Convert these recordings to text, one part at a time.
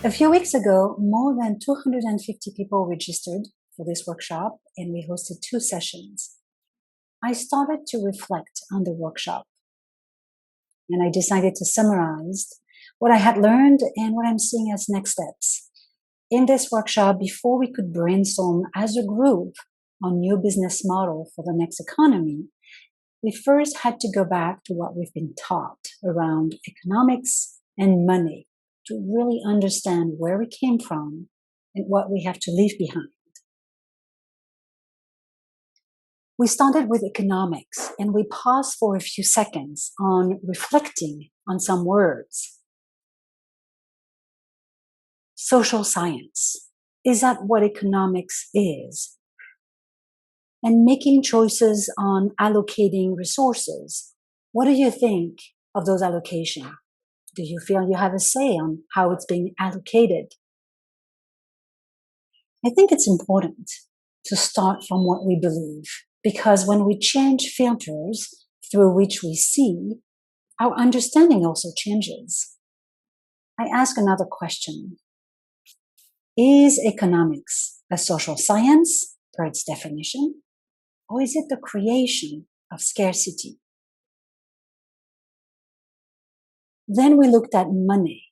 A few weeks ago, more than 250 people registered for this workshop, and we hosted 2 sessions. I started to reflect on the workshop, and I decided to summarize what I had learned and what I'm seeing as next steps. In this workshop, before we could brainstorm as a group on new business model for the next economy, we first had to go back to what we've been taught around economics and money to really understand where we came from and what we have to leave behind. We started with economics and we paused for a few seconds on reflecting on some words. Social science. Is that what economics is? And making choices on allocating resources. What do you think of those allocations? Do you feel you have a say on how it's being allocated? I think it's important to start from what we believe, because when we change filters through which we see, our understanding also changes. I ask another question. Is economics a social science per its definition, or is it the creation of scarcity? Then we looked at money,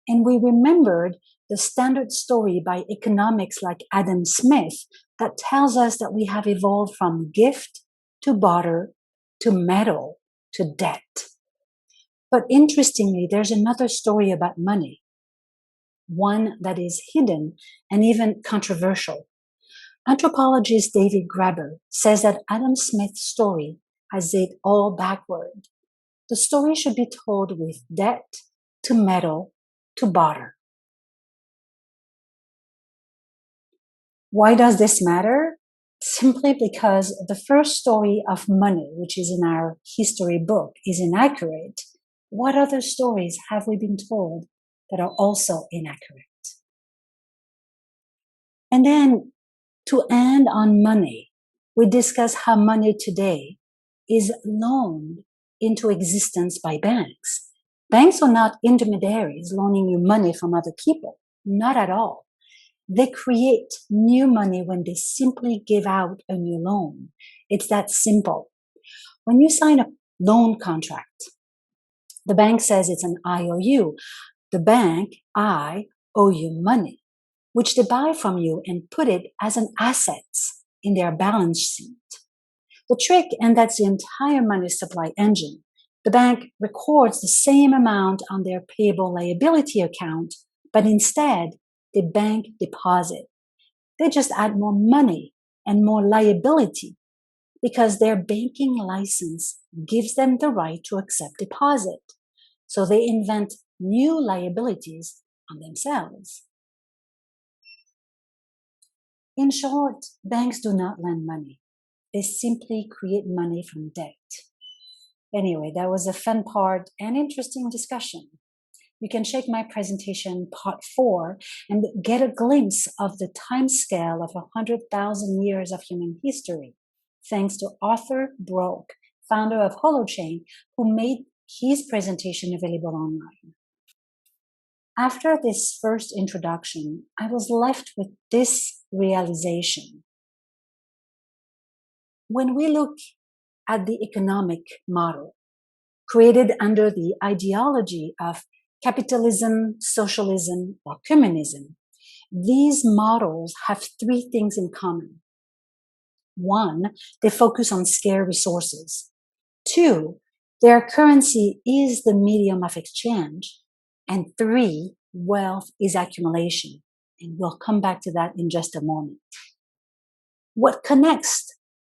and we remembered the standard story by economics like Adam Smith that tells us that we have evolved from gift to barter to metal to debt. But interestingly, there's another story about money, one that is hidden and even controversial. Anthropologist David Graeber says that Adam Smith's story has it all backward. The story should be told with debt to metal to barter. Why does this matter? Simply because the first story of money, which is in our history book, is inaccurate. What other stories have we been told that are also inaccurate? And then to end on money, we discuss how money today is loaned into existence by banks. Banks are not intermediaries loaning you money from other people, not at all. They create new money when they simply give out a new loan. It's that simple. When you sign a loan contract, the bank says it's an IOU. The bank, I, owe you money, which they buy from you and put it as an asset in their balance sheet. The trick, and that's the entire money supply engine, the bank records the same amount on their payable liability account, but instead, the bank deposit. They just add more money and more liability because their banking license gives them the right to accept deposit. So they invent new liabilities on themselves. In short, banks do not lend money. They simply create money from debt. Anyway, that was a fun part and interesting discussion. You can check my presentation part 4 and get a glimpse of the time scale of 100,000 years of human history, thanks to Arthur Brock, founder of Holochain, who made his presentation available online. After this first introduction, I was left with this realization. When we look at the economic model created under the ideology of capitalism, socialism, or communism, these models have 3 things in common. 1, they focus on scarce resources. 2, their currency is the medium of exchange. And 3, wealth is accumulation. And we'll come back to that in just a moment. What connects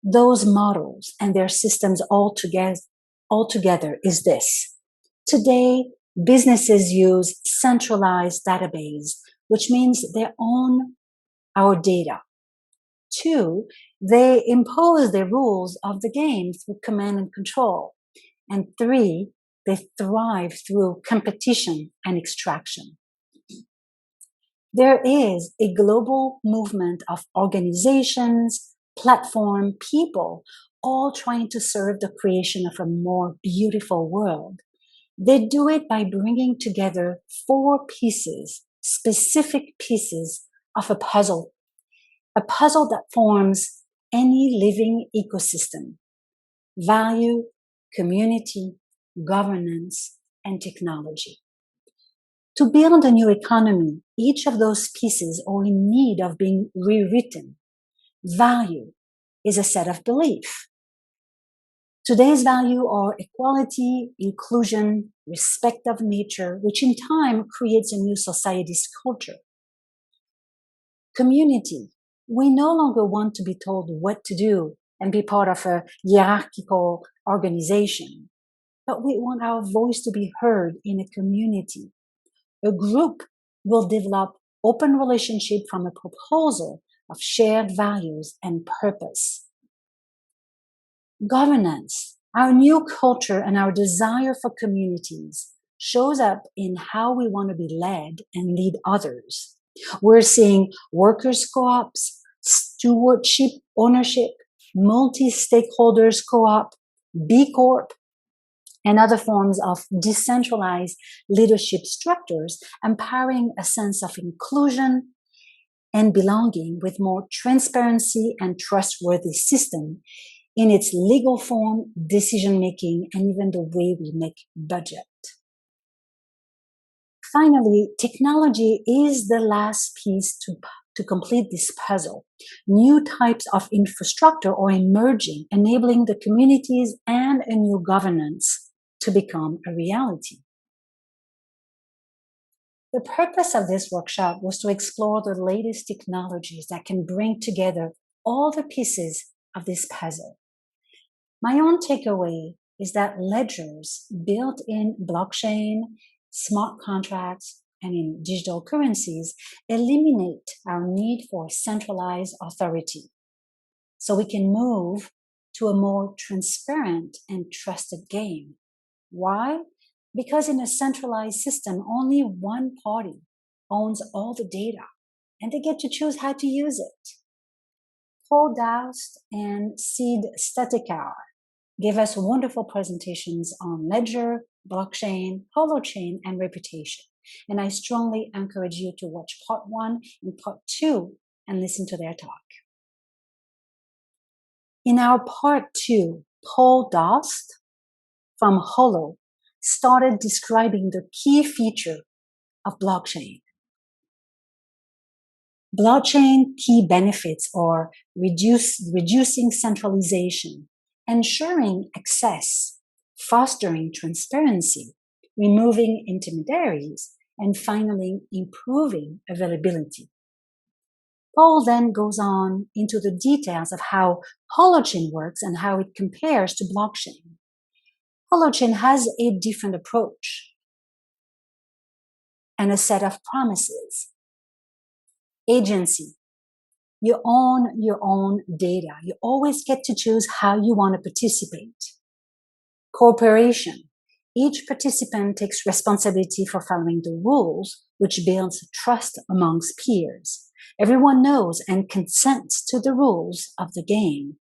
those models and their systems all together is this. Today, businesses use centralized database, which means they own our data. 2, they impose the rules of the game through command and control. And 3, they thrive through competition and extraction. There is a global movement of organizations, platform, people, all trying to serve the creation of a more beautiful world. They do it by bringing together 4 pieces specific pieces of a puzzle that forms any living ecosystem: value, community, governance, and technology. To build a new economy, each of those pieces are in need of being rewritten. Value is a set of belief. Today's value are equality, inclusion, respect of nature, which in time creates a new society's culture. Community. We no longer want to be told what to do and be part of a hierarchical organization, but we want our voice to be heard in a community. A group will develop open relationship from a proposal of shared values and purpose. Governance. Our new culture and our desire for communities shows up in how we want to be led and lead others. We're seeing workers' co-ops, stewardship ownership, multi-stakeholders co-op, B Corp, and other forms of decentralized leadership structures, empowering a sense of inclusion and belonging with more transparency and trustworthy system in its legal form, decision-making, and even the way we make budget. Finally, technology is the last piece to complete this puzzle. New types of infrastructure are emerging, enabling the communities and a new governance to become a reality. The purpose of this workshop was to explore the latest technologies that can bring together all the pieces of this puzzle. My own takeaway is that ledgers built in blockchain, smart contracts, and in digital currencies eliminate our need for centralized authority. So we can move to a more transparent and trusted game. Why? Because in a centralized system, only one party owns all the data, and they get to choose how to use it. Paul Daust and Sid Statikar gave us wonderful presentations on ledger, blockchain, holochain, and reputation. And I strongly encourage you to watch part 1 and part 2 and listen to their talk. In our part 2, Paul Daust from Holo started describing the key feature of blockchain. Blockchain key benefits are reducing centralization, ensuring access, fostering transparency, removing intermediaries, and finally improving availability. Paul then goes on into the details of how Holochain works and how it compares to blockchain. Holochain has a different approach and a set of promises. Agency. You own your own data. You always get to choose how you want to participate. Cooperation. Each participant takes responsibility for following the rules, which builds trust amongst peers. Everyone knows and consents to the rules of the game.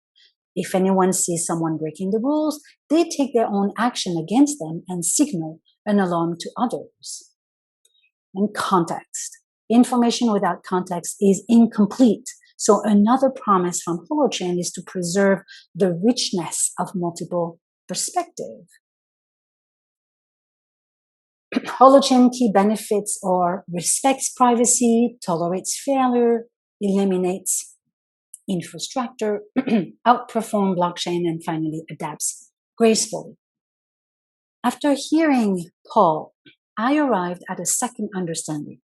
If anyone sees someone breaking the rules, they take their own action against them and signal an alarm to others. And context. Information without context is incomplete. So another promise from Holochain is to preserve the richness of multiple perspectives. Holochain key benefits are respects privacy, tolerates failure, eliminates infrastructure, outperform blockchain, and finally adapts gracefully. After hearing Paul, I arrived at a second understanding.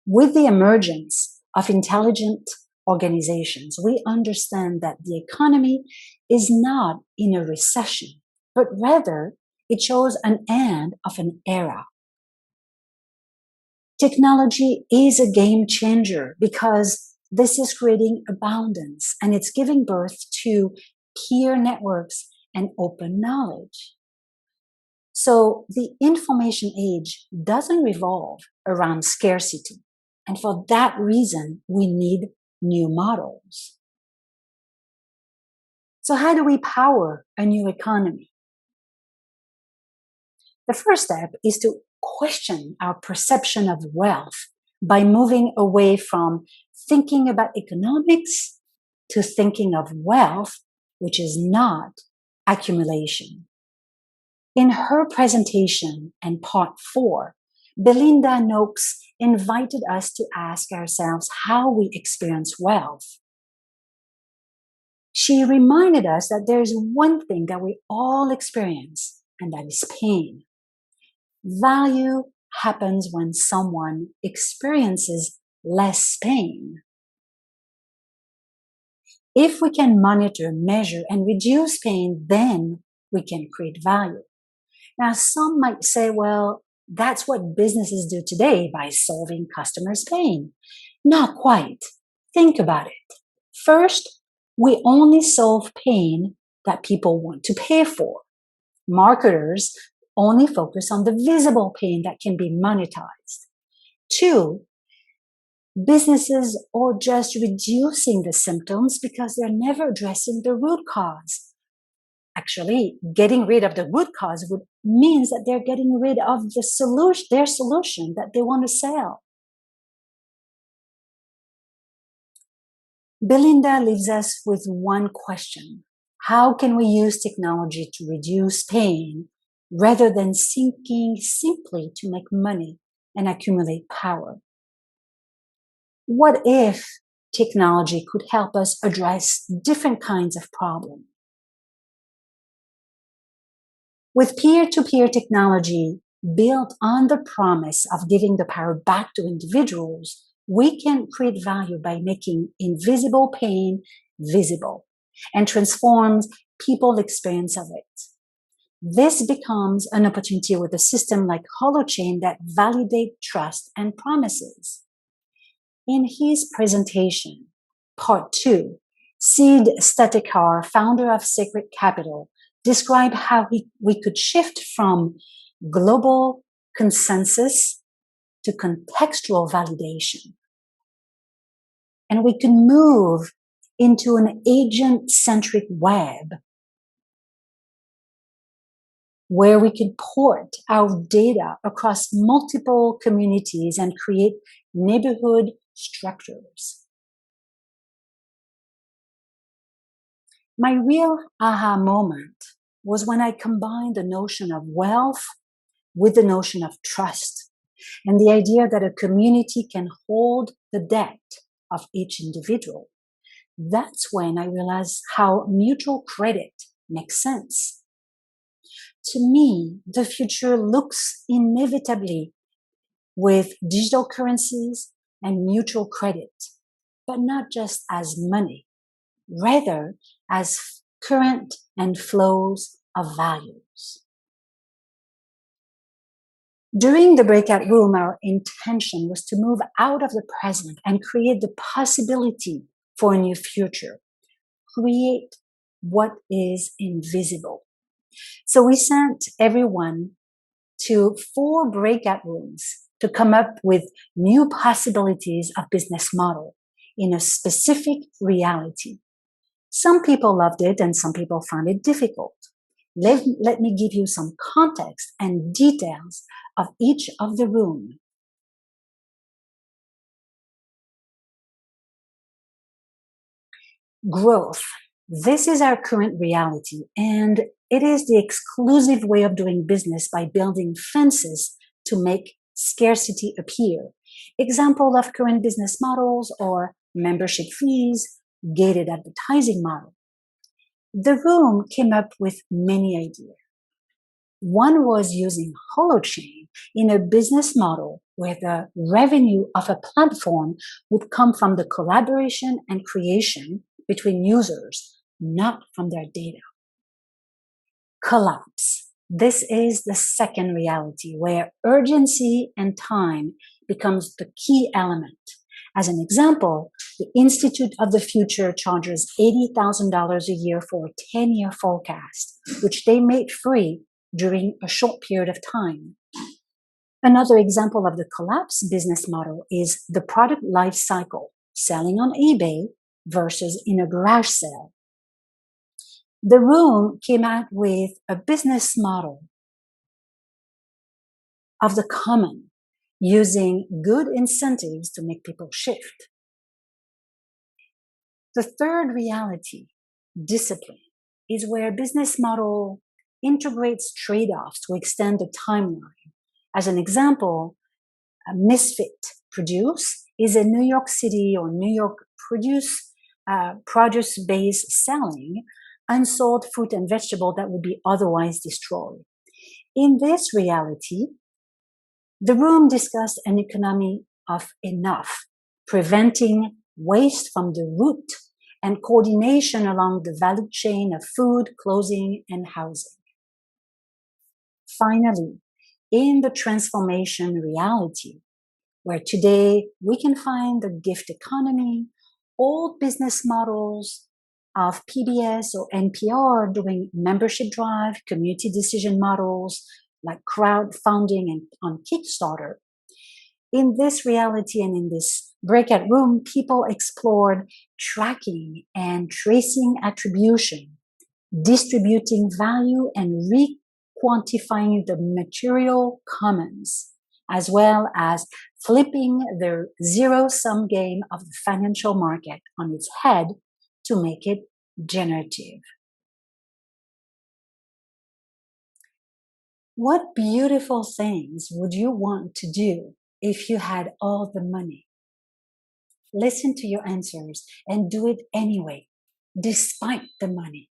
With the emergence of intelligent organizations, we understand that the economy is not in a recession, but rather it shows an end of an era. Technology is a game changer because this is creating abundance and it's giving birth to peer networks and open knowledge. So the information age doesn't revolve around scarcity. And for that reason, we need new models. So how do we power a new economy? The first step is to question our perception of wealth by moving away from thinking about economics to thinking of wealth, which is not accumulation. In her presentation and part 4, Belinda Noakes invited us to ask ourselves how we experience wealth. She reminded us that there is one thing that we all experience, and that is pain. Value happens when someone experiences less pain. If we can monitor, measure, and reduce pain, then we can create value. Now, some might say, well, that's what businesses do today by solving customers' pain. Not quite. Think about it. First, we only solve pain that people want to pay for. Marketers only focus on the visible pain that can be monetized. 2, businesses are just reducing the symptoms because they're never addressing the root cause. Actually, getting rid of the root cause means that they're getting rid of their solution that they want to sell. Belinda leaves us with one question. How can we use technology to reduce pain rather than seeking simply to make money and accumulate power? What if technology could help us address different kinds of problems? With peer-to-peer technology built on the promise of giving the power back to individuals, we can create value by making invisible pain visible and transforms people's experience of it. This becomes an opportunity with a system like Holochain that validates trust and promises. In his presentation, part 2, Sid Statikar, founder of Sacred Capital, described how we could shift from global consensus to contextual validation. And we can move into an agent-centric web where we can port our data across multiple communities and create neighborhood structures. My real aha moment was when I combined the notion of wealth with the notion of trust and the idea that a community can hold the debt of each individual. That's when I realized how mutual credit makes sense. To me, the future looks inevitably with digital currencies and mutual credit, but not just as money, rather as current and flows of values. During the breakout room, our intention was to move out of the present and create the possibility for a new future. Create what is invisible. So we sent everyone to 4 breakout rooms to come up with new possibilities of business model in a specific reality. Some people loved it and some people found it difficult. Let me give you some context and details of each of the rooms. Growth. This is our current reality, and it is the exclusive way of doing business by building fences to make scarcity appear. Example of current business models are membership fees, gated advertising model. The room came up with many ideas. One was using Holochain in a business model where the revenue of a platform would come from the collaboration and creation between users, not from their data. Collapse. This is the second reality where urgency and time becomes the key element. As an example, the Institute of the Future charges $80,000 a year for a 10-year forecast, which they made free during a short period of time. Another example of the collapse business model is the product life cycle, selling on eBay versus in a garage sale. The room came out with a business model of the common, using good incentives to make people shift. The third reality, discipline, is where business model integrates trade-offs to extend the timeline. As an example, a Misfit Produce is a New York City or New York produce-based selling unsold fruit and vegetable that would be otherwise destroyed. In this reality, the room discussed an economy of enough, preventing waste from the root and coordination along the value chain of food, clothing, and housing. Finally, in the transformation reality, where today we can find the gift economy, old business models of PBS or NPR doing membership drive, community decision models like crowdfunding and on Kickstarter. In this reality and in this breakout room, people explored tracking and tracing attribution, distributing value and re-quantifying the material commons, as well as flipping the zero-sum game of the financial market on its head to make it generative. What beautiful things would you want to do if you had all the money? Listen to your answers and do it anyway, despite the money.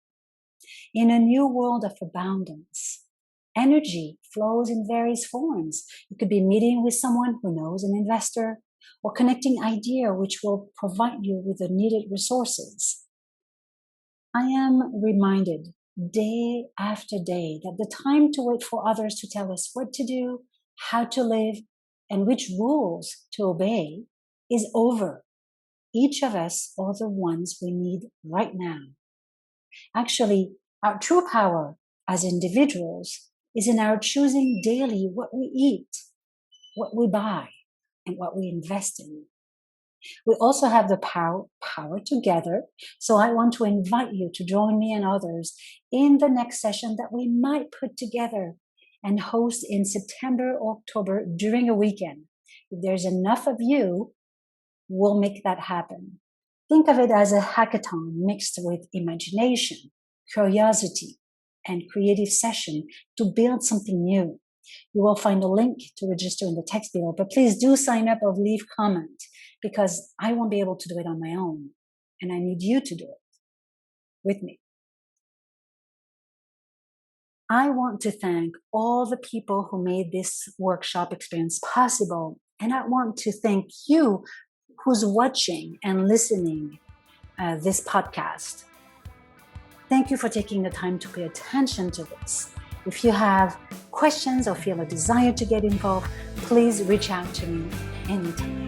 In a new world of abundance, energy flows in various forms. It could be meeting with someone who knows an investor or connecting idea which will provide you with the needed resources. I am reminded day after day that the time to wait for others to tell us what to do, how to live, and which rules to obey is over. Each of us are the ones we need right now. Actually, our true power as individuals is in our choosing daily what we eat, what we buy, and what we invest in. We also have the power together. So I want to invite you to join me and others in the next session that we might put together and host in September or October during a weekend. If there's enough of you, we'll make that happen. Think of it as a hackathon mixed with imagination, curiosity, and creative session to build something new. You will find a link to register in the text below, but please do sign up or leave comment because I won't be able to do it on my own and I need you to do it with me. I want to thank all the people who made this workshop experience possible, and I want to thank you who's watching and listening this podcast. Thank you for taking the time to pay attention to this. If you have questions or feel a desire to get involved, please reach out to me anytime.